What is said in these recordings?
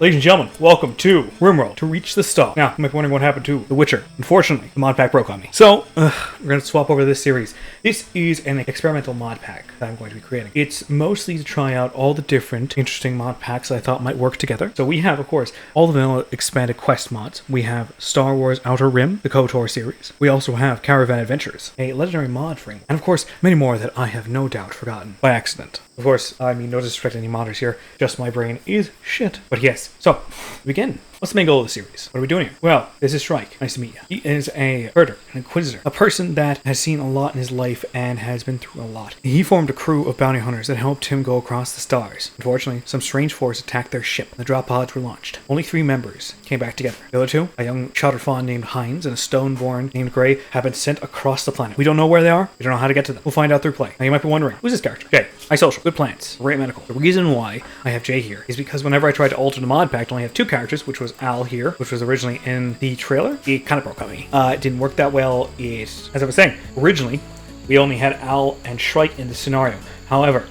Ladies and gentlemen, welcome to Rimworld, to reach the stop. Now, you might be wondering what happened to The Witcher. Unfortunately, the mod pack broke on me. So, we're going to swap over this series. This is an experimental mod pack that I'm going to be creating. It's mostly to try out all the different interesting mod packs I thought might work together. So we have, of course, all the vanilla expanded quest mods. We have Star Wars Outer Rim, the KOTOR series. We also have Caravan Adventures, a legendary mod frame. And of course, many more that I have no doubt forgotten by accident. Of course, I mean, no disrespect to any modders here, just my brain is shit. But yes, so, to begin. What's the main goal of the series? What are we doing here? Well, this is Shrike. Nice to meet you. He is a herder, an inquisitor, a person that has seen a lot in his life and has been through a lot. He formed a crew of bounty hunters that helped him go across the stars. Unfortunately, some strange force attacked their ship and the drop pods were launched. Only 3 members came back together. The other 2, a young chowder fawn named Hines and a stoneborn named Gray, have been sent across the planet. We don't know where they are. We don't know how to get to them. We'll find out through play. Now you might be wondering, who's this character? Jay. High social, good plants, great medical. The reason why I have Jay here is because whenever I tried to alter the mod pack to only have 2 characters, which was Al here, which was originally in the trailer, it kind of broke on me. It didn't work that well. As I was saying, originally we only had Al and Shrike in the scenario. However,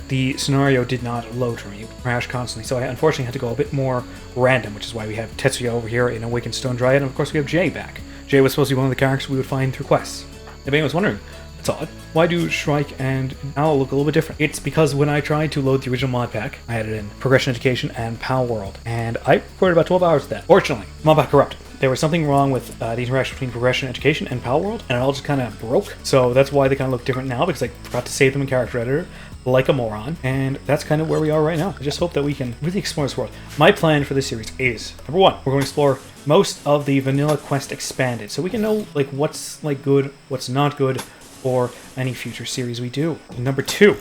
the scenario did not load for me. It would crash constantly, so I unfortunately had to go a bit more random, which is why we have Tetsuya over here in Awakened Stone Dryad, and of course we have Jay back. Jay was supposed to be one of the characters we would find through quests. If anyone was wondering, it's odd. Why do Shrike and Owl look a little bit different? It's because when I tried to load the original mod pack, I had it in Progression Education and Palworld, and I recorded about 12 hours of that. Fortunately, mod pack corrupted. There was something wrong with the interaction between Progression Education and Palworld, and it all just kind of broke. So that's why they kind of look different now, because I forgot to save them in Character Editor, like a moron, and that's kind of where we are right now. I just hope that we can really explore this world. My plan for this series is, number 1, we're going to explore most of the vanilla quest expanded, so we can know like what's like good, what's not good, for any future series we do. Number 2,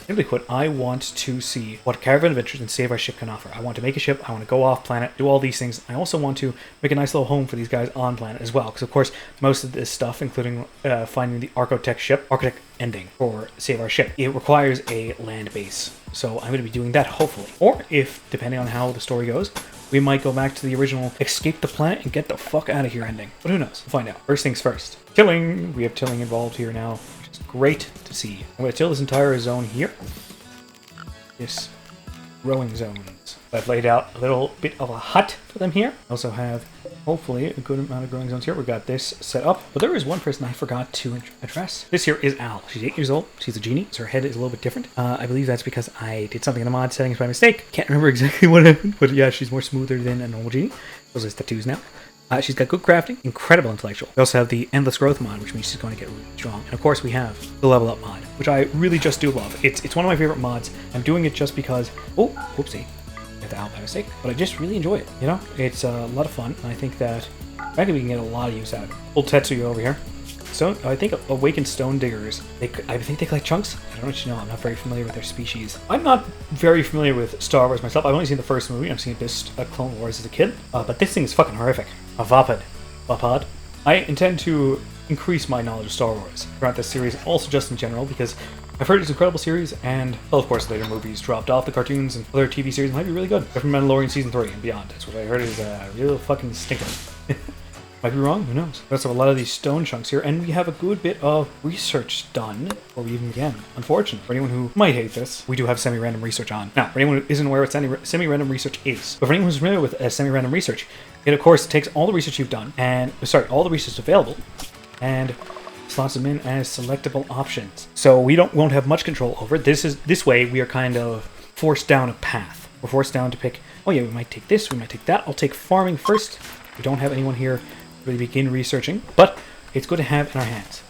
simply put, I want to see what Caravan Adventures and Save Our Ship can offer. I want to make a ship, I want to go off planet, do all these things. I also want to make a nice little home for these guys on planet as well, because of course most of this stuff, including finding the Architect ending for Save Our Ship, it requires a land base. So I'm going to be doing that hopefully. Or if, depending on how the story goes, we might go back to the original escape the planet and get the fuck out of here ending. But who knows? We'll find out. First things first. Tilling. We have tilling involved here now, which is great to see. I'm going to till this entire zone here. This growing zones. I've laid out a little bit of a hut for them here. I also have, hopefully, a good amount of growing zones here. We've got this set up. But there is one person I forgot to address. This here is Al. She's 8 years old. She's a genie. So her head is a little bit different. I believe that's because I did something in the mod settings by mistake. Can't remember exactly what happened. But yeah, she's more smoother than a normal genie. Those are tattoos now. She's got good crafting, incredible intellectual. We also have the Endless Growth mod, which means she's going to get really strong. And of course we have the Level Up mod, which I really just do love. It's one of my favorite mods. I'm doing it just because, oh, whoopsie, I have the Al by mistake, but I just really enjoy it, you know? It's a lot of fun, and I think that frankly we can get a lot of use out of it. Old Tetsuya over here. So I think Awakened Stone Diggers, I think they collect chunks. I don't know what you know, I'm not very familiar with their species. I'm not very familiar with Star Wars myself. I've only seen the first movie. I've seen this Clone Wars as a kid. But this thing is fucking horrific. A Vapid. I intend to increase my knowledge of Star Wars throughout this series, also just in general, because I've heard it's an incredible series, and, well, of course, later movies dropped off. The cartoons and other TV series might be really good. From Mandalorian Season 3 and beyond. That's what I heard is a real fucking stinker. Might be wrong, who knows? We also have a lot of these stone chunks here, and we have a good bit of research done before we even begin. Unfortunately, for anyone who might hate this, we do have semi-random research on. Now, for anyone who isn't aware what semi-random research is, but for anyone who's familiar with semi-random research, it of course takes all the research you've done, and, all the research available, and slots them in as selectable options. So we won't have much control over it. This way, we are kind of forced down a path. We're forced down to pick, oh yeah, we might take this, we might take that. I'll take farming first. We don't have anyone here really begin researching, but it's good to have in our hands.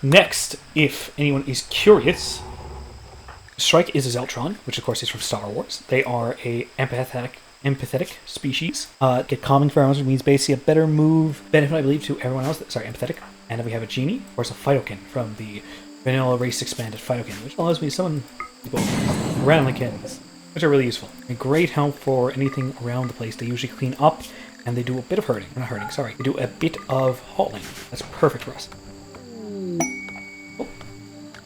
Next, if anyone is curious, Shrike is a Zeltron, which of course is from Star Wars. They are a empathetic species. Get calming pheromones, which means basically a better move benefit, I believe, to everyone else. Sorry, empathetic. And then we have a genie, of course, a Phytokin from the vanilla race expanded Phytokin, which allows me to summon people around like kins, which are really useful. A great help for anything around the place. They usually clean up, and they do a bit of herding. Not herding, sorry. They do a bit of hauling. That's perfect for us. Oh,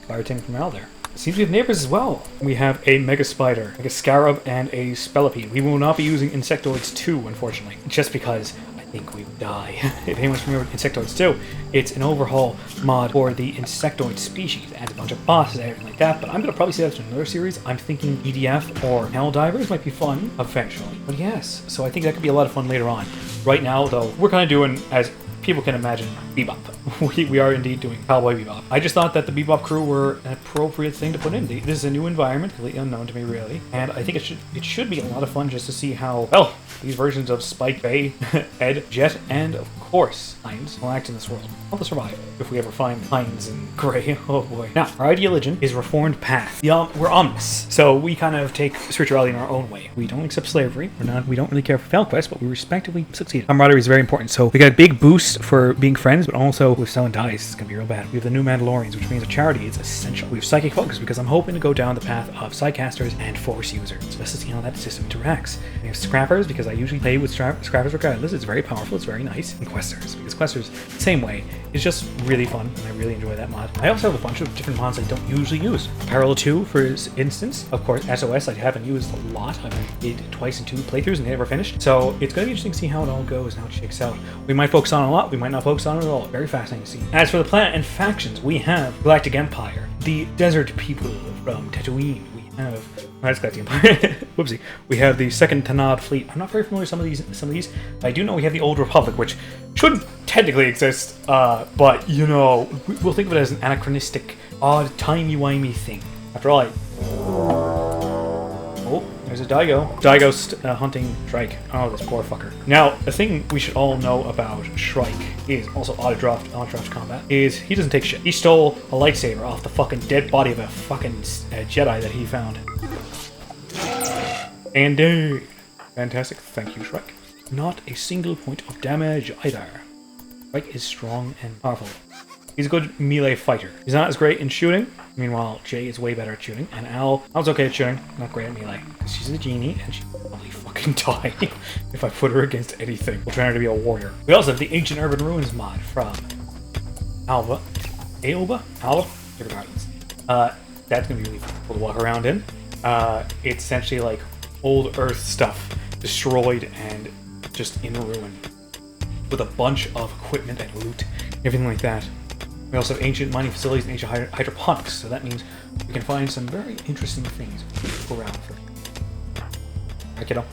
fire tank from Al there. Seems we have neighbors as well. We have a Mega Spider, like a Scarab, and a Spellipede. We will not be using Insectoids 2, unfortunately, just because I think we would die. If anyone's familiar with Insectoids too, it's an overhaul mod for the Insectoid species. It adds a bunch of bosses and everything like that, but I'm going to probably say that to another series. I'm thinking EDF or Helldivers might be fun eventually. But yes, so I think that could be a lot of fun later on. Right now, though, we're kind of doing, as people can imagine, Bebop. We are indeed doing Cowboy Bebop. I just thought that the Bebop crew were an appropriate thing to put in. This is a new environment, completely unknown to me, really. And I think it should be a lot of fun just to see how, well, these versions of Spike, Bay, Ed, Jet, and of course, Hines will act in this world. All to survive, if we ever find Hines and Gray. Oh boy. Now, our ideal religion is Reformed Path. We're omnis, so we kind of take spirituality in our own way. We don't accept slavery. We don't really care for FalQuest, but we respectively succeed. Camaraderie is very important, so we got a big boost for being friends, but also if someone dies, it's gonna be real bad. We have the new Mandalorians, which means a charity is essential. We have psychic focus because I'm hoping to go down the path of Psycasters and Force users. So let's see how that system interacts. We have Scrappers because I usually play with Scrappers regardless. It's very powerful, it's very nice. And Questers, because Questers, same way. It's just really fun, and I really enjoy that mod. I also have a bunch of different mods I don't usually use. Parallel 2, for instance. Of course, SOS I haven't used a lot. I've played twice in 2 playthroughs and they never finished. So it's going to be interesting to see how it all goes and how it shakes out. We might focus on it a lot, we might not focus on it at all. Very fascinating to see. As for the planet and factions, we have Galactic Empire, the Desert People from Tatooine. We have... That's Galactic Empire. Whoopsie. We have the Second Tanad Fleet. I'm not very familiar with some of these. I do know we have the Old Republic, which shouldn't technically exist, but, you know, we'll think of it as an anachronistic, odd, timey-wimey thing. After all, Oh, there's a Daigo hunting Shrike. Oh, this poor fucker. Now, the thing we should all know about Shrike is also auto-draft combat, is he doesn't take shit. He stole a lightsaber off the fucking dead body of a fucking Jedi that he found. And fantastic. Thank you, Shrike. Not a single point of damage either. Shrike is strong and powerful. He's a good melee fighter. He's not as great in shooting. Meanwhile, Jay is way better at shooting. And Al's okay at shooting, not great at melee. Because she's a genie, and she'll probably fucking die if I put her against anything. We'll train her to be a warrior. We also have the Ancient Urban Ruins mod from Alva. Regardless. That's going to be really cool to walk around in. It's essentially like old Earth stuff destroyed and just in ruin, with a bunch of equipment and loot, everything like that. We also have ancient mining facilities and ancient hydroponics, so that means we can find some very interesting things to go around for. Alright, kiddo.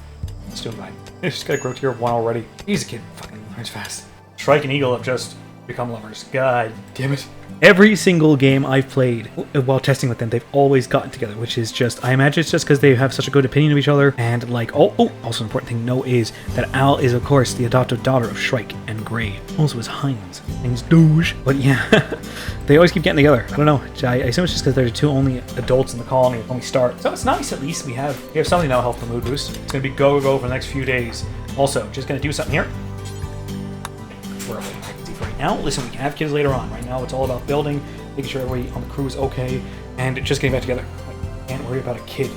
Let's do it right. He's just got a grow tier of 1 already. He's a kid. Fucking learns fast. Shrike and Eagle have just become lovers. God damn it. Every single game I've played while testing with them, they've always gotten together, which is just, I imagine it's just because they have such a good opinion of each other. And like, also an important thing to know is that Al is, of course, the adopted daughter of Shrike and Gray. Also is Hines. Hines Doge. But yeah, they always keep getting together. I don't know. I assume it's just because they're the 2 only adults in the colony when we start. So it's nice, at least we have something that'll help the mood boost. It's going to be go for the next few days. Also, just going to do something here. We're okay. Right now, listen, we can have kids later on. Right now, it's all about building, making sure everybody on the crew is okay, and just getting back together. Like, can't worry about a kid.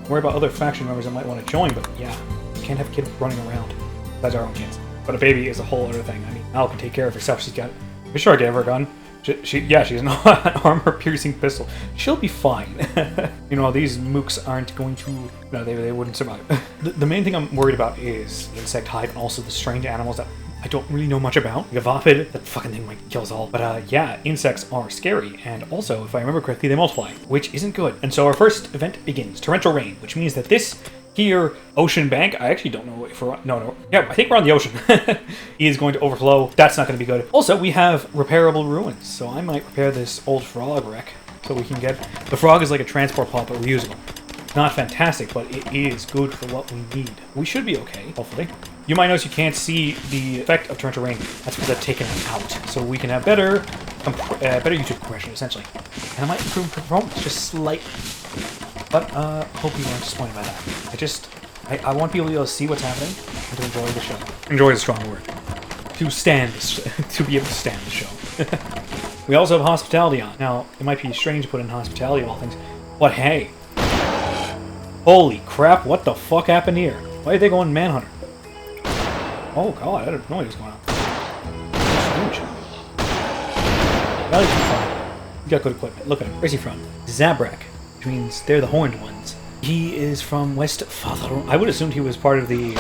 Worry about other faction members that might want to join, but yeah, you can't have kids running around. That's our own kids. But a baby is a whole other thing. I mean, Al can take care of herself. She's got... Be sure I gave her a gun. She has an armor-piercing pistol. She'll be fine. You know, these mooks aren't going to... No, they wouldn't survive. The main thing I'm worried about is the insect hive and also the strange animals that I don't really know much about. Gavopid, that fucking thing might kill us all. But yeah, insects are scary. And also, if I remember correctly, they multiply, which isn't good. And so our first event begins. Torrential rain, which means that this here ocean bank, I actually don't know if we're... No. Yeah, I think we're on the ocean. Is going to overflow. That's not going to be good. Also, we have repairable ruins. So I might repair this old frog wreck so we can get... The frog is like a transport pod, but reusable. Not fantastic, but it is good for what we need. We should be okay, hopefully. You might notice you can't see the effect of torrential rain. That's because I've taken it out. So we can have better YouTube compression, essentially. And I might improve performance just slightly. But hope you weren't disappointed by that. I want people to be able to see what's happening and to enjoy the show. Enjoy is a strong word. To be able to stand the show. We also have hospitality on. Now, it might be strange to put in hospitality of all things, but hey. Holy crap, what the fuck happened here? Why did they go on Manhunter? Oh god, I didn't know what was going on. Valley Fun. You got good equipment. Look at him. Where's he from? Zabrak, which means they're the horned ones. He is from West Father. I would assume he was part of the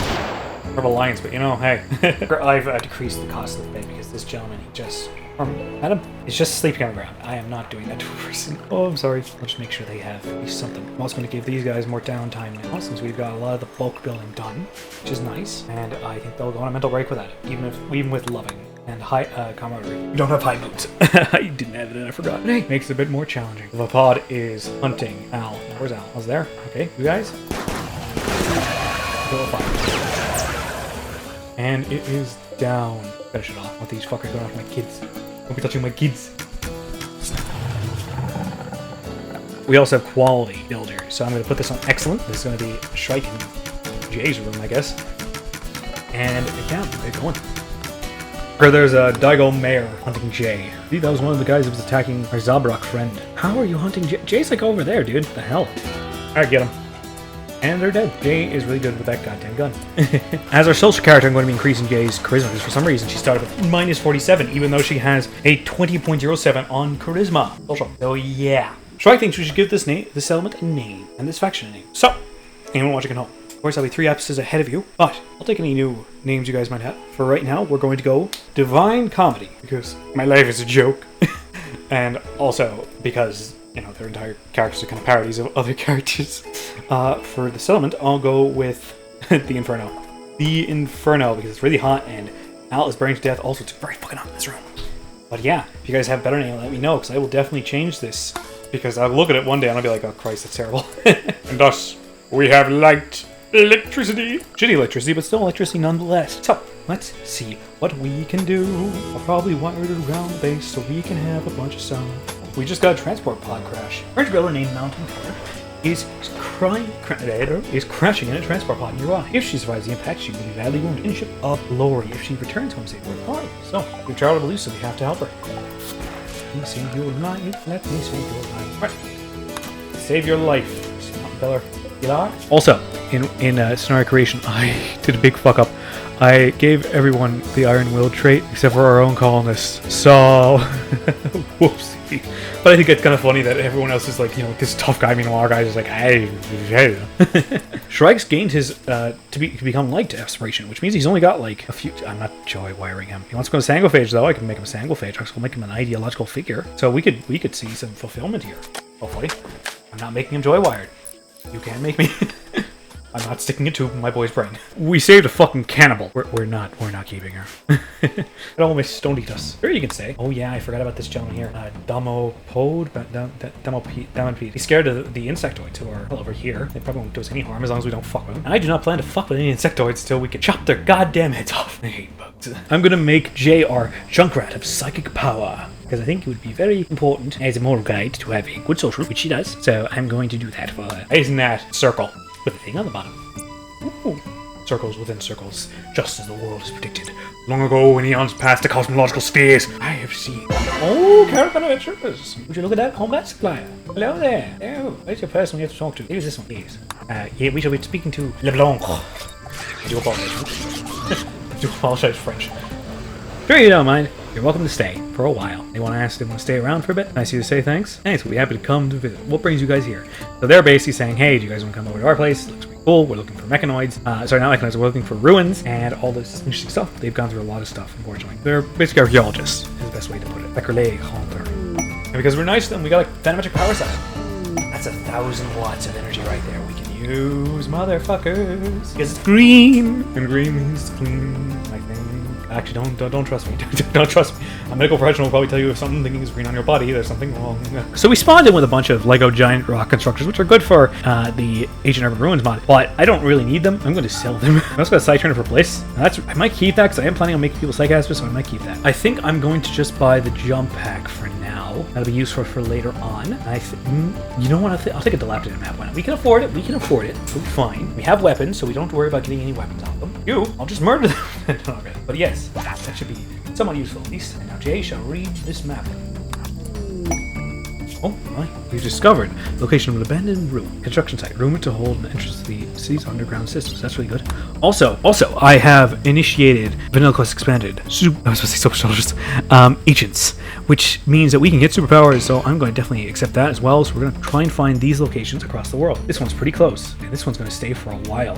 of alliance, but you know, hey. I've decreased the cost of the bed because this gentleman, he just... Adam is just sleeping on the ground. I am not doing that to a person. Oh, I'm sorry. I'll just make sure they have at least something. I'm also going to give these guys more downtime now, since we've got a lot of the bulk building done, which is nice. And I think they'll go on a mental break without it, even with loving and high camaraderie. We don't have high moods. I didn't have it and I forgot. Hey, makes it a bit more challenging. The pod is hunting Al. Where's Al? Al's there. Okay, you guys. Go fire. And it is down. Finish it off. I want these fuckers going after my kids. Don't be touching my kids. We also have quality builders, so I'm going to put this on excellent. This is going to be Shrike and Jaye's room, I guess. And yeah, they're going. Or there's a Daigo Mayor hunting Jaye. See, that was one of the guys who was attacking our Zabrak friend. How are you hunting Jaye? Jaye's like over there, dude. What the hell? Alright, get him. And they're dead. Jaye is really good with that goddamn gun. As our social character, I'm going to be increasing Jaye's charisma because for some reason she started with minus 47, even though she has a 20.07 on charisma. Social. So yeah. Shrike thinks we should give this element a name and this faction a name. So, anyone watching at home? Of course, I'll be 3 episodes ahead of you, but I'll take any new names you guys might have. For right now, we're going to go Divine Comedy because my life is a joke, and also because, you know, their entire characters are kind of parodies of other characters. For the settlement, I'll go with the Inferno. The Inferno, because it's really hot and Al is burning to death. Also, it's very fucking hot in this room. But yeah, if you guys have a better name, let me know, because I will definitely change this. Because I'll look at it one day and I'll be like, oh Christ, that's terrible. And thus, we have light, electricity. Shitty electricity, but still electricity nonetheless. So, let's see what we can do. I'll probably wire it around the base so we can have a bunch of sound. We just got a transport pod crash. Our builder named Mountain Killer is crashing in a transport pod nearby. If she survives the impact, she will be badly wounded in a ship of glory. If she returns home safely, so we've traveled to lose, so we have to help her. Let me save your life. Let me save your life. Right. Save your life, Mountain Killer. Also, in scenario creation, I did a big fuck up. I gave everyone the Iron Will trait, except for our own colonists. So, whoopsie. But I think it's kind of funny that everyone else is like, you know, this tough guy, meanwhile our guy's just like, hey. Shrike's gained his, to become light aspiration, which means he's only got like a few, I'm not joy wiring him. He wants to go to Sangophage though, I can make him a Sangophage, I can make him an ideological figure. So we could see some fulfillment here, hopefully. I'm not making him joy wired. You can make me. I'm not sticking a tube in my boy's brain. We saved a fucking cannibal. We're not keeping her. It almost don't eat us. Sure, you can say. Oh yeah, I forgot about this gentleman here. Damopede. He's scared of the Insectoids who are all over here. They probably won't do us any harm as long as we don't fuck with them. And I do not plan to fuck with any Insectoids until we can chop their goddamn heads off. I hate bugs. I'm gonna make Jaye our Junkrat of psychic power, because I think it would be very important as a moral guide to have a good social, which she does. So I'm going to do that for her. Isn't that circle? With a thing on the bottom. Ooh. Circles within circles, just as the world has predicted. Long ago, in eons past the cosmological spheres, I have seen. Oh, Caravan Adventures. Would you look at that combat supplier? Hello there. Oh, where's your person we have to talk to? Here's this one, please. Yeah, we shall be speaking to LeBlanc. I do apologize. I do apologize, French. Sure you don't mind. You're welcome to stay for a while. They want to stay around for a bit. Nice of you to say thanks. Thanks, we'll be happy to come to visit. What brings you guys here? So they're basically saying, hey, do you guys want to come over to our place? It looks pretty cool. We're looking for mechanoids. Sorry, not mechanoids. We're looking for ruins and all this interesting stuff. They've gone through a lot of stuff, unfortunately. They're basically archaeologists, is the best way to put it. Beckerley Hunter. And because we're nice to them, we got a dynamic power set. That's 1,000 watts of energy right there. We can use, motherfuckers. Because it's green. And green means clean, I think. Actually, don't trust me. Don't trust me. A medical professional will probably tell you if something is green on your body, there's something wrong. So we spawned in with a bunch of Lego giant rock constructors, which are good for the Ancient Urban Ruins mod, but I don't really need them. I'm going to sell them. I also got a side turner for place. I might keep that because I am planning on making people psychaspers, so I might keep that. I think I'm going to just buy the jump pack for now. That'll be useful for later on. You know what? I'll take a dilapidated map. Why not? We can afford it. We can afford it. We'll be fine. We have weapons, so we don't have to worry about getting any weapons off them. I'll just murder them. No, okay. But yes, that should be somewhat useful at least. And now Jaye shall read this map. Oh my, we've discovered location of an abandoned ruin. Construction site, rumored to hold an entrance to the city's underground systems. That's really good. Also, I have initiated Vanilla Quest Expanded. I was supposed to say Super Soldiers. Agents, which means that we can get superpowers, so I'm going to definitely accept that as well. So we're going to try and find these locations across the world. This one's pretty close, and this one's going to stay for a while.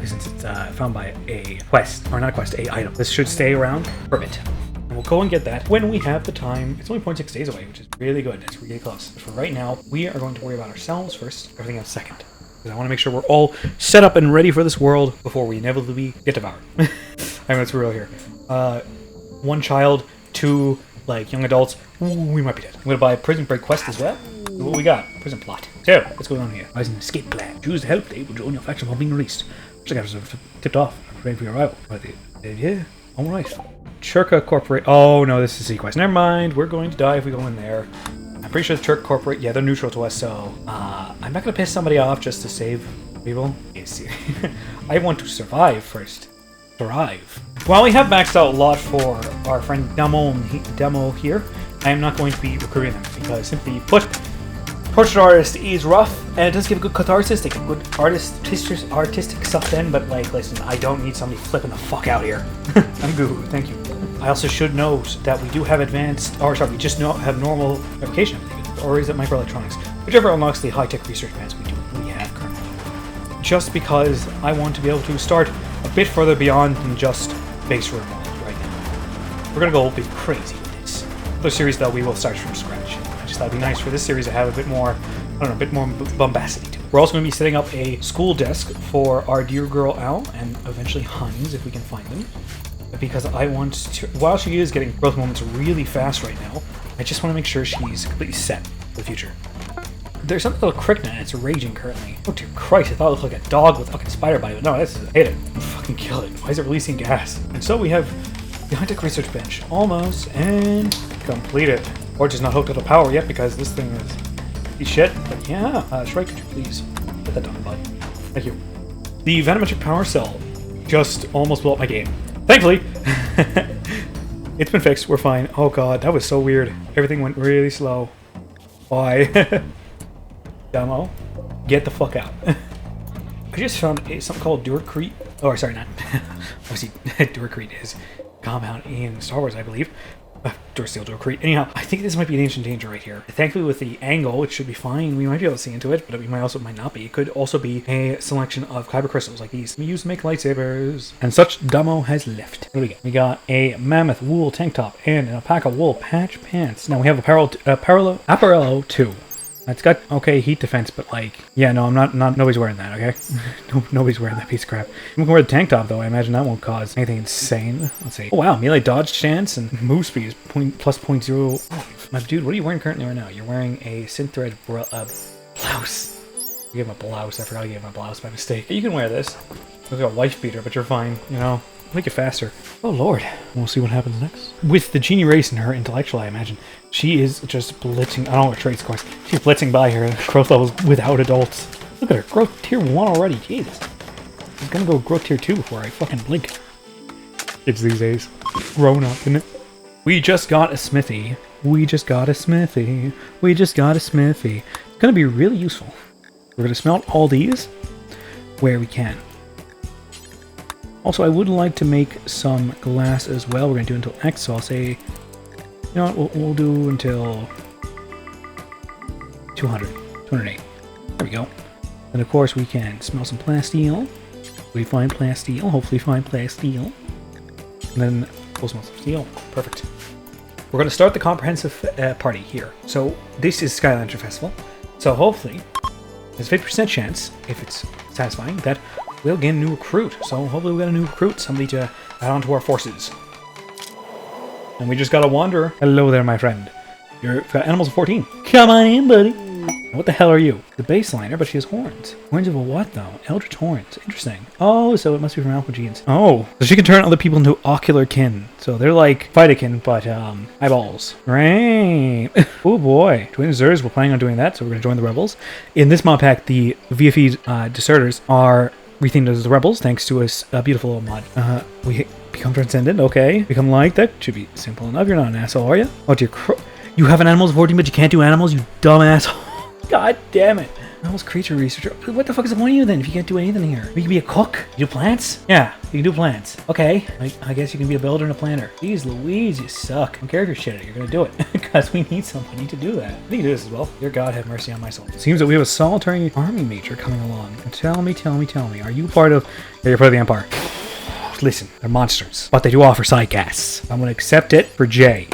since it's found by a quest, or not a quest, a item. This should stay around for a bit. And we'll go and get that when we have the time. It's only 0.6 days away, which is really good. It's really close. But for right now, we are going to worry about ourselves first, everything else second. Because I want to make sure we're all set up and ready for this world before we inevitably get devoured. I mean, that's real here. 1 child, 2 like young adults. Ooh, we might be dead. I'm gonna buy a prison break quest as well. What we got? Prison plot. So, what's going on here? Rise an escape plan. Choose to help. They will join your faction while being released. Looks like I was tipped off. I'm praying for your arrival. But yeah, alright. Churka Corporate. Oh no, this is a quest. Never mind. We're going to die if we go in there. I'm pretty sure the Churka Corporate, yeah, they're neutral to us, so I'm not gonna piss somebody off just to save people. I want to survive first. Thrive. While we have maxed out a lot for our friend Demo here, I am not going to be recruiting them because simply put, portrait artist is rough and it does give a good catharsis, they give good artistic stuff then, but like, listen, I don't need somebody flipping the fuck out here. I'm good, thank you. I also should note that we do have advanced, or sorry, we just have normal verification, or is it microelectronics? Whichever unlocks the high-tech research plans we have currently. Just because I want to be able to start a bit further beyond than just base Rimworld right now. We're gonna go a bit crazy with this. Other series though, we will start from scratch. I just thought it'd be nice for this series to have a bit more, I don't know, a bit more bombacity to it. We're also going to be setting up a school desk for our dear girl Al, and eventually Hines if we can find them. Because I want to, while she is getting growth moments really fast right now, I just want to make sure she's completely set for the future. There's something called Cricknet, and it's raging currently. Oh dear Christ, I thought it looked like a dog with a fucking spider bite, but no, I hate it. Fucking kill it. Why is it releasing gas? And so we have the high-tech research bench almost, and completed. Or just not hooked up to power yet because this thing is shit. But yeah, Shrike, could you please put that down, bud? Thank you. The Venometric power cell just almost blew up my game. Thankfully, it's been fixed. We're fine. Oh god, that was so weird. Everything went really slow. Why? Demo, get the fuck out. I just found something called Duracrete. Oh, sorry, not. Obviously, Duracrete is compound in Star Wars, I believe. Duracell, Duracrete. Anyhow, I think this might be an ancient danger right here. Thankfully, with the angle, it should be fine. We might be able to see into it, but we might not be. It could also be a selection of kyber crystals like these we use to make lightsabers. And such Demo has left. What do we get? We got a mammoth wool tank top and an alpaca wool patch pants. Now we have Apparello 2. It's got okay heat defense, but like, yeah, no, I'm not nobody's wearing that, okay? Nobody's wearing that piece of crap. We can wear the tank top though. I imagine that won't cause anything insane. Let's see. Oh wow, melee dodge chance and move speed is plus 0.0. My dude, what are you wearing currently right now? You're wearing a synthread blouse. I gave him a blouse. I forgot I gave him a blouse by mistake. You can wear this. Looks like a wife beater, but you're fine. You know, make it faster. Oh lord, we'll see what happens next. With the genie race and her intellectual, I imagine. She is just blitzing. I don't know what traits, of course. She's blitzing by her growth levels without adults. Look at her, growth tier 1 already. Jesus. She's gonna go growth tier 2 before I fucking blink. Kids these days. Grown up, isn't it? We just got a smithy. We just got a smithy. We just got a smithy. It's gonna be really useful. We're gonna smelt all these where we can. Also, I would like to make some glass as well. We're gonna do until X, so I'll say, you know what, we'll do until 208. There we go. And of course we can smell some plasteel. We find plasteel, hopefully find plasteel. And then we'll smell some steel. Perfect. We're going to start the comprehensive party here. So this is Sky Lantern Festival. So hopefully, there's a 50% chance, if it's satisfying, that we'll get a new recruit. So hopefully we'll get a new recruit, somebody to add on to our forces. And we just got a wanderer. Hello there, my friend. You've got animals of 14. Come on in, buddy. What the hell are you? The baseliner, but she has horns. Horns of a what, though? Eldritch horns. Interesting. Oh, so it must be from Alpha Genes. Oh, so she can turn other people into ocular kin. So they're like Vitakin, but eyeballs. Right. Oh boy. Join the Zers. We're planning on doing that, so we're going to join the Rebels. In this mod pack, the VFE deserters are rethemed as the Rebels, thanks to a beautiful mod. We become transcendent. Okay. Become like that. Should be simple enough. You're not an asshole, are you? Oh dear. You have an animals of 14, but you can't do animals, you dumb asshole. God damn it. Animals creature researcher. What the fuck is the point of you then if you can't do anything here? You can be a cook? You do plants? Yeah, You can do plants. Okay, I guess you can be a builder and a planter. Jeez Louise, you suck. I don't care if you're shitty, you're gonna do it. Because we need somebody to do that. I think you do this as well. Dear God, have mercy on my soul. It seems that we have a solitary army major coming along. Tell me, are you part of... Yeah, you're part of the Empire. Listen, they're monsters. But they do offer side casts. I'm gonna accept it for Jay.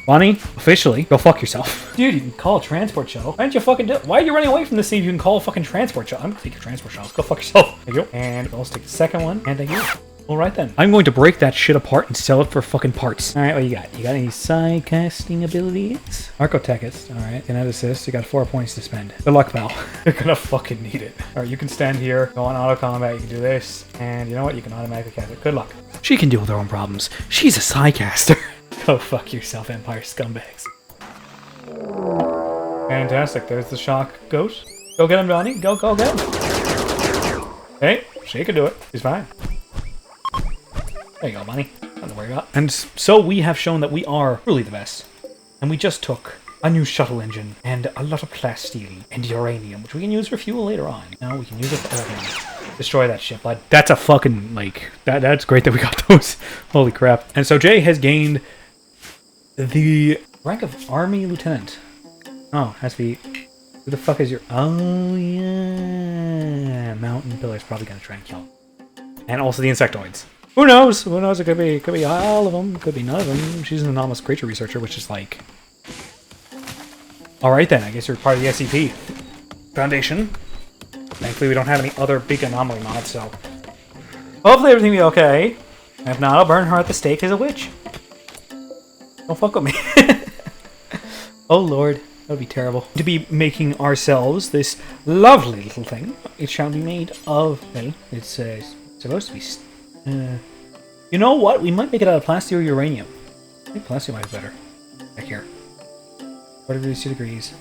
Bonnie, officially, go fuck yourself. Dude, you can call a transport shuttle. Why didn't you fucking do it? Why are you running away from the scene if you can call a fucking transport shuttle? I'm gonna take your transport shuttle. Go fuck yourself. Thank you. And I'll take the second one. And thank you. Alright then. I'm going to break that shit apart and sell it for fucking parts. Alright, what you got? You got any side casting abilities? Archotechist. Alright. Can add assist. You got 4 points to spend. Good luck, pal. You're gonna fucking need it. Alright, you can stand here, go on auto combat, you can do this. And you know what? You can automatically cast it. Good luck. She can deal with her own problems. She's a side caster. Go fuck yourself, Empire scumbags. Fantastic. There's the shock ghost. Go get him, Johnny. Go get him. Hey, she can do it. She's fine. There you go, Bonnie. Nothing to worry about. And so we have shown that we are really the best. And we just took a new shuttle engine and a lot of plasteel and uranium, which we can use for fuel later on. Now we can use it for everything. Destroy that ship, bud. That's a fucking, like, that's great that we got those. Holy crap. And so Jay has gained the rank of Army Lieutenant. Oh, has to be... Who the fuck is your... Oh, yeah. Mountain Pillar's probably gonna try and kill him. And also the Insectoids. Who knows? Who knows? It could be all of them. It could be none of them. She's an anomalous creature researcher, which is like... Alright then, I guess you're part of the SCP Foundation. Thankfully we don't have any other big anomaly mods, so... Hopefully everything will be okay. If not, I'll burn her at the stake as a witch. Don't fuck with me. Oh lord, that would be terrible. To be making ourselves this lovely little thing. It shall be made of... Well, it's supposed to be... you know what? We might make it out of plastic or uranium. I think plastic might be better. Back here. 42 degrees.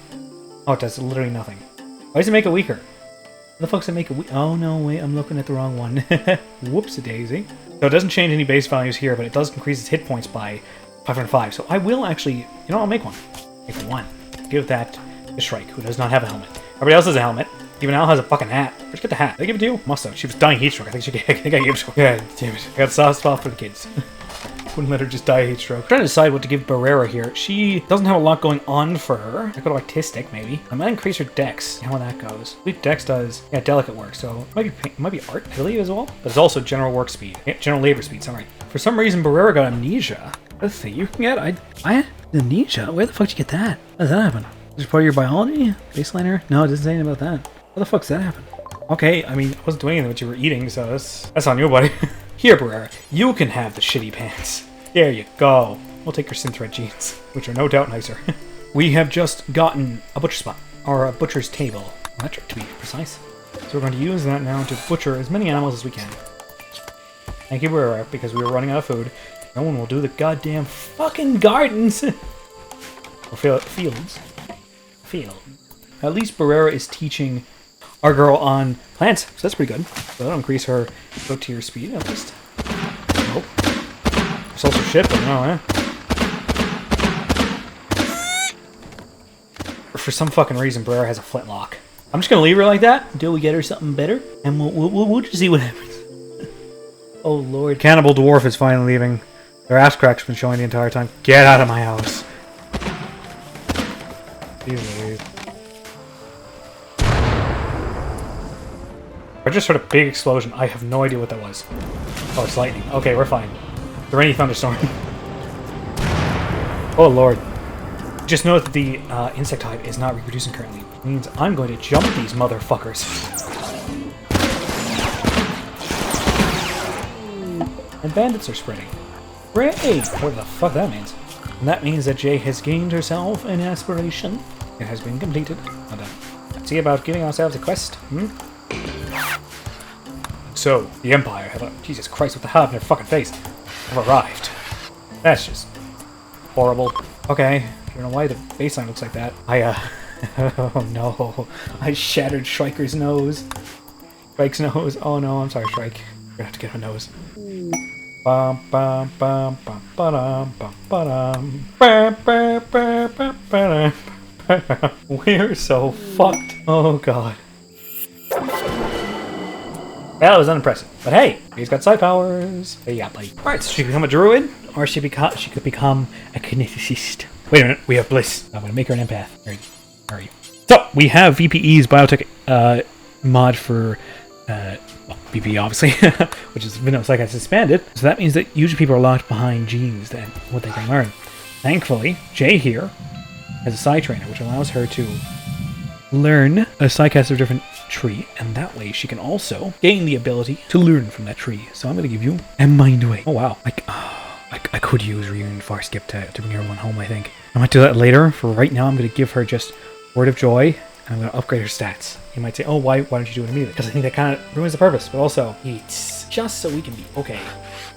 Oh, it does literally nothing. Why does it make it weaker? What the fuck does it make it weak? Oh no, wait, I'm looking at the wrong one. Whoops-a-daisy. So it doesn't change any base values here, but it does increase its hit points by 505. So I will actually... You know, I'll make one. Make one. Give that to Shrike, who does not have a helmet. Everybody else has a helmet. Even Al has a fucking hat. Where'd you get the hat? Did I give it to you? Must have. She was dying heat stroke. I think I gave it to her. Yeah, damn it. I got a soft spot for the kids. Wouldn't let her just die of heat stroke. I'm trying to decide what to give Barrera here. She doesn't have a lot going on for her. I go to artistic, maybe. I might increase her dex. See how that goes. I believe dex does, yeah, delicate work. So it might be art, I believe, as well. But it's also general work speed. Yeah, general labor speed, sorry. For some reason, Barrera got amnesia. Let's see, you can get, I had amnesia? Where the fuck did you get that? How does that happen? Is it part of your biology? Baseliner? No, it doesn't say anything about that. How the fuck does that happen? Okay, I mean, I wasn't doing anything, but you were eating, so that's on you, buddy. Here, Barrera, you can have the shitty pants. There you go. We'll take your synthread jeans, which are no doubt nicer. We have just gotten a butcher spot, or a butcher's table. Electric, to be precise. So we're going to use that now to butcher as many animals as we can. Thank you, Barrera, because we were running out of food. No one will do the goddamn fucking gardens! Or fields. Field. At least Barrera is teaching our girl on plants, so that's pretty good. So that'll increase her go-tier speed, at least. Nope. It's also shit, but no, eh? For some fucking reason, Barrera has a flintlock. I'm just gonna leave her like that until we get her something better, and we'll just see what happens. Oh lord. Cannibal Dwarf is finally leaving. Their ass crack's been showing the entire time. Get out of my house. Jeez Louise. I just heard a big explosion. I have no idea what that was. Oh, it's lightning. Okay, we're fine. The rainy thunderstorm. Oh lord. Just note that the Insectoid is not reproducing currently. Which means I'm going to jump these motherfuckers. And bandits are spreading. Great! What the fuck that means? And that means that Jay has gained herself an aspiration. It has been completed. Well done. Let's see about giving ourselves a quest. So, the Empire have... Jesus Christ, what the hell in their fucking face? Have arrived. That's just... horrible. Okay, I don't know why the baseline looks like that. Oh no. I shattered Shrike's nose. Shrike's nose. Oh no, I'm sorry, Shrike. We're gonna have to get her nose. Bum bum bum bum ba-dum bum ba-dum. Bum bum bum bum ba-dum. We're so fucked. Oh god. That was unimpressive. But hey, he's got psi powers. Hey, yeah, buddy. Alright, so she could become a druid, or she could become a kineticist. Wait a minute, we have Bliss. I'm gonna make her an empath. Where are you? So, we have VPE's biotech mod for BPE, obviously, which is Vanilla Psychics expanded. So that means that usually people are locked behind genes and what they can learn. Thankfully, Jaye here has a Psi Trainer, which allows her to learn a Psycast of a different tree, and that way she can also gain the ability to learn from that tree. So I'm going to give you a Mind Way. Oh wow, I could use Reunion Far Skip to bring everyone home, I think. I might do that later. For right now, I'm going to give her just Word of Joy, and I'm going to upgrade her stats. You might say, oh, why don't you do it immediately? Because I think that kind of ruins the purpose, but also, it's just so we can be okay.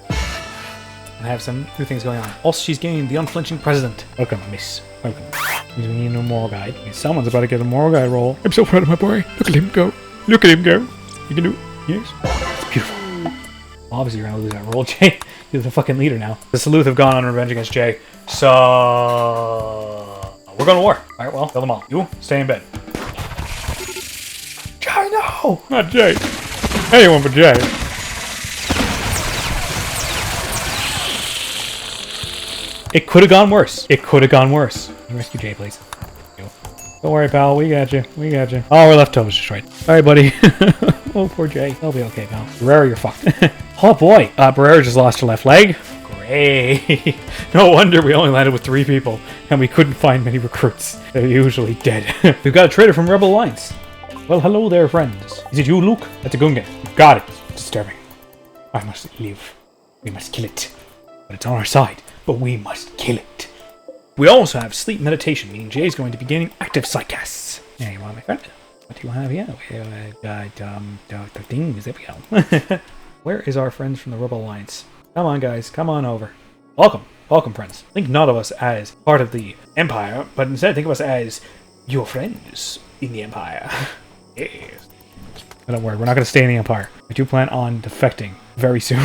And have some new things going on. Also, she's gained the Unflinching President. Welcome, miss. Welcome. We need no moral guide. Someone's about to get a moral guide roll. I'm so proud of my boy. Look at him go. Look at him go. You can do it. Yes. It's beautiful. Obviously, you're going to lose that roll, Jaye. You're the fucking leader now. The Sleuth have gone on revenge against Jaye. So, we're going to war. All right, well, kill them all. You stay in bed. Jaye, no! Not Jaye. Anyone but Jaye. It could have gone worse. It could have gone worse. Rescue Jaye, please. Don't worry, pal. We got you. We got you. Oh, we're leftovers destroyed. All right, buddy. Oh, poor Jaye. He'll be okay, pal. Barrera, you're fucked. Oh, boy. Barrera just lost her left leg. Great. No wonder we only landed with 3 people, and we couldn't find many recruits. They're usually dead. We've got a traitor from Rebel Alliance. Well, hello there, friends. Is it you, Luke? That's a Gungan. You've got it. It's disturbing. I must live. We must kill it. But it's on our side. But we must kill it. We also have sleep meditation, meaning Jaye's going to be gaining active psychasts. Yeah, you want my friend? What do you have here? The things. There we go. Where is our friends from the Rebel Alliance? Come on, guys. Come on over. Welcome. Welcome, friends. Think not of us as part of the Empire, but instead think of us as your friends in the Empire. Yes. But don't worry, we're not going to stay in the Empire. I do plan on defecting very soon.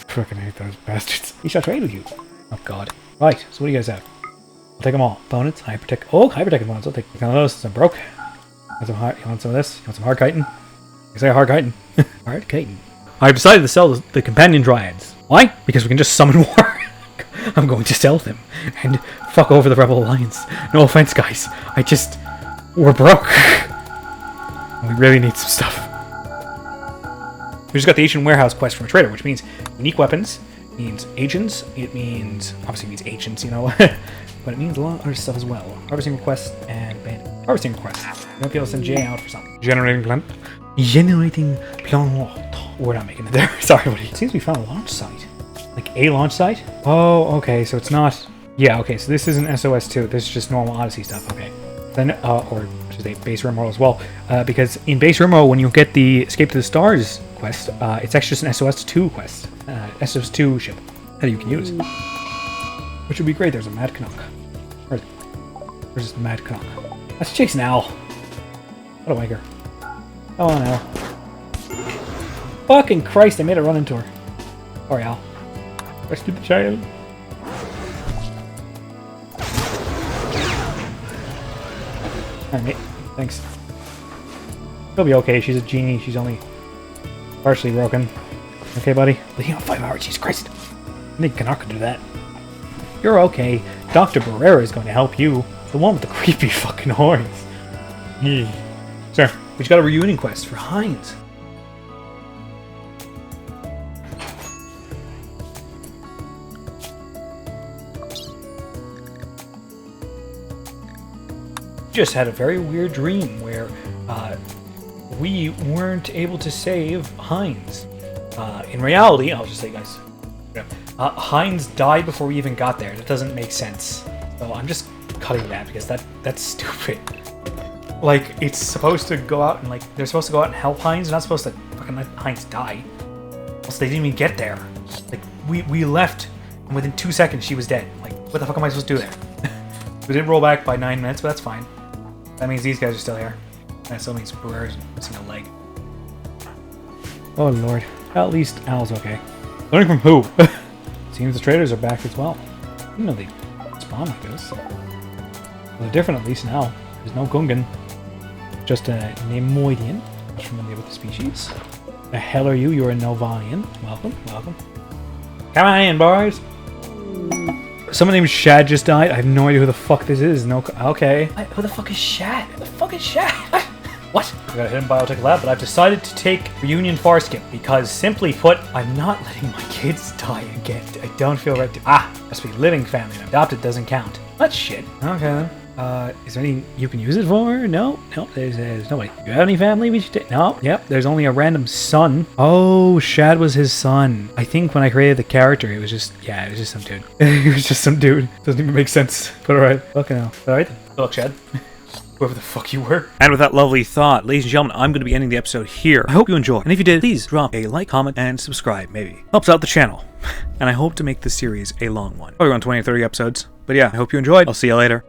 Fucking hate those bastards. We shall trade with you. Oh, God. Right, so what do you guys have? I'll take them all. Opponents, high protect. Oh, high protected ones. I'll take one of those since I'm broke. You want some of this? You want some hard chitin? You say hard chitin. Hard chitin. I've decided to sell the companion dryads. Why? Because we can just summon war. I'm going to sell them and fuck over the Rebel Alliance. No offense, guys. We're broke. We really need some stuff. We just got the Ancient Warehouse quest from a trader, which means unique weapons, means agents, it means, obviously means ancients, you know, but it means a lot of other stuff as well. Harvesting requests and bandit. Harvesting requests. You might be able to send Jaye out for something. Generating plan. We're not making it there. Sorry, buddy. It seems we found a launch site. Like a launch site? Oh, okay, so it's not... Yeah, okay, so this isn't SOS2. This is just normal Odyssey stuff, okay. Then, or should I say base Rimworld as well. Because in base Rimworld, when you get the Escape to the Stars quest, it's actually just an SOS2 quest. SOS2 ship that you can use. Which would be great. There's a Mad Canuck. Where's this Mad Canuck? That's chasing Al. What a wanker. Come on, Al. Fucking Christ, I made it run into her. Sorry, Al. Rescue the child. Alright, mate. Thanks. She'll be okay. She's a genie. She's only partially broken. Okay, buddy? Leading on 5 hours. Jesus Christ. I think Canuck could do that. You're okay. Dr. Barrera is going to help you. The one with the creepy fucking horns. Sir, we just got a reunion quest for Hines. Just had a very weird dream where we weren't able to save Hines. In reality, I'll just say, guys, Hines died before we even got there. That doesn't make sense. So I'm just cutting that because that's stupid. Like, it's supposed to go out and, like, they're supposed to go out and help Hines. They're not supposed to fucking let Hines die. Also, they didn't even get there. Like, we left, and within 2 seconds, she was dead. Like, what the fuck am I supposed to do there? We did roll back by 9 minutes, but that's fine. That means these guys are still here. That still means Barrera's missing a leg. Oh, Lord. At least Al's okay. Learning from who? Seems the traders are back as well. I didn't know they spawn like this. They're different, at least now. There's no Gungan. Just a Nemoidian. Not familiar with the species. The hell are you? You're a Novanian. Welcome, welcome. Come on in, boys. Someone named Shad just died. I have no idea who the fuck this is. No, okay. Who the fuck is Shad? Who the fuck is Shad? What? I got a hidden biotech lab, but I've decided to take reunion foreskin because, simply put, I'm not letting my kids die again. I don't feel right to. Must be living family. Adopted doesn't count. That's shit. Okay then. Is there anything you can use it for? No, there's nobody. Do you have any family we should take? No, yep, there's only a random son. Oh, Shad was his son. I think when I created the character, it was just some dude. It was just some dude. Doesn't even make sense, but alright. Okay now. Alright then. Good luck, Shad. Whoever the fuck you were. And with that lovely thought, ladies and gentlemen, I'm going to be ending the episode here. I hope you enjoyed. And if you did, please drop a like, comment, and subscribe, maybe. Helps out the channel. And I hope to make this series a long one. Probably around 20 or 30 episodes. But yeah, I hope you enjoyed. I'll see you later.